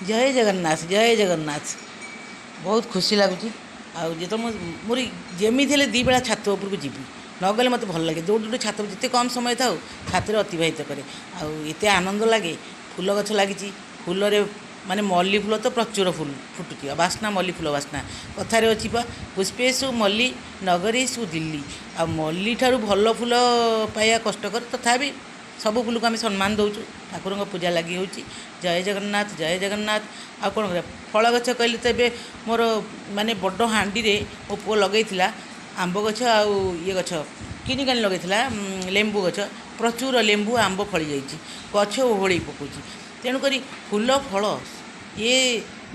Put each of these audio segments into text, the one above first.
जय जगन्नाथ जय जगन्नाथ बहुत खुशी लगुच आत मोर जमी दी बेला छात उपरको जी नगले मत भल लगे जो जो छात जिते कम समय था छात अतिवाहित करे आते आनंद लगे फूल गछ लगी फूल माने मल्ली फूल तो प्रचुर फूल फुटुथि बास्ना मल्ली फूल बास्ना कथार अच्छी पुष्पेशु मल्ली नगरेशु दिल्ली आ मल्ली ठारू भल फूल पाइबा कष्टकर तथापि सब फूल को आम सम्मान दौचु ठाकुर पूजा लगी हो जय जगन्नाथ आ कौन कर फल गछ कहले तो ये मोर माने बड़ हाँ मो पु लगे आंब गछ आउ ये गछ किनिक लगे लेंबू गछ प्रचुर लेंबू आंब फली जाइए गछ ओहड़ी पकाउछि तेणुक फूल फल ये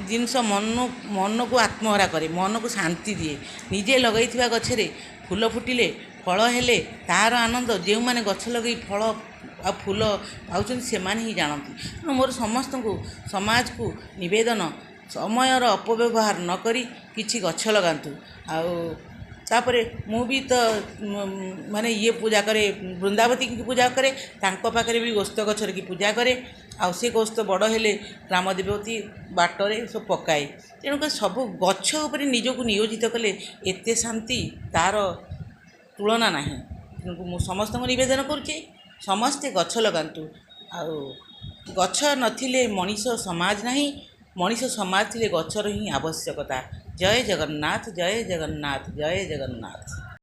जिनस मन को आत्महरा करे मन को शांति दिए निजे लगे गचरे फूल फुटिले फल हेले तार आनंद जो मैंने गछ लगे फल आ फूल पाँच से ही जानती तेणु मोर समस्त को समाज को निवेदन समयर अपव्यवहार न करी किछि गछ लगातु आपर मु भी तो माने ये पूजा करे वृंदावती की पूजा करे तांको पाखरे भी गोस्त गछर की पूजा करे आ से गोस्त बड़ हेले ग्राम देवती बाटरे सब पकाए तेणुक सब गछ उपर निजको नियोजित कले एते शांति तार तुलना नहीं तेणुक मु समस्त निवेदन करुचे समस्ते गछ लगातु गछ नथिले मनीष समाज नहीं मनीष समाज थिले गछर ही आवश्यकता जय जगन्नाथ जय जगन्नाथ जय जगन्नाथ।